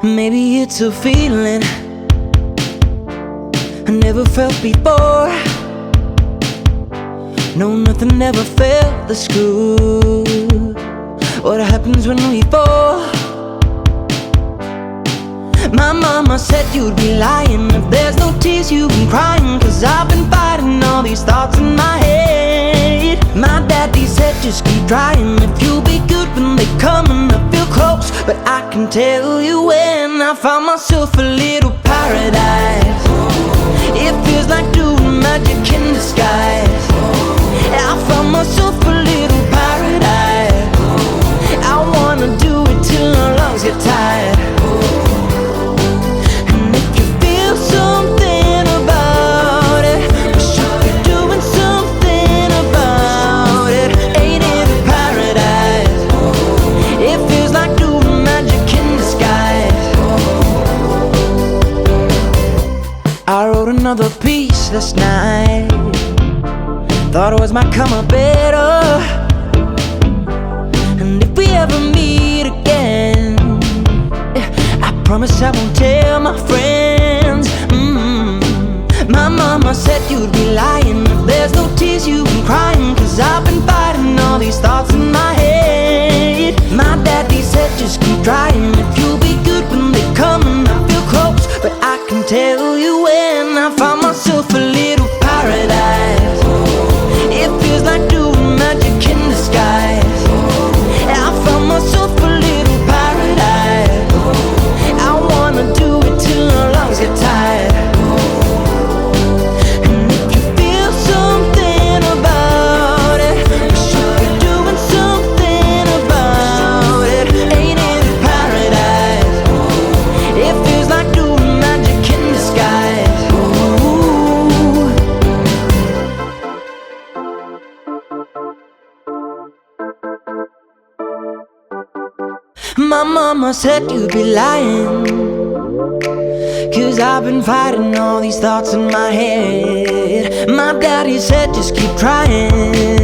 Maybe it's a feeling I never felt before. No, nothing ever felt this good. What happens when we fall? My mama said you'd be lying if there's no tears you've been crying, 'cause I've been fighting all these thoughts in my head. My daddy said just keep trying, if you'll be good when they come and I feel close. But I can tell you when I found myself a little paradise, it feels like doing magic in disguise. I found myself a little paradise, I wanna do it till our lungs get tired. I wrote another piece last night, thought words might come up better. And if we ever meet again, I promise I won't tell my friends. My mama said you'd be lying if there's no tears you've been crying, 'cause I've been fighting all these thoughts in my head. My daddy said just keep trying, if you'll be good when they come and I feel close. But I can tell you when I found myself a little paradise, it feels like doing magic in disguise. I found myself a little paradise, I wanna do it till our lungs get tired. And if you feel something about it, we should be doing something about it. Ain't it a paradise? It feels like doing magic in disguise. Ooh. My mama said you'd be lying, 'cause I've been fighting all these thoughts in my head. My daddy said just keep trying,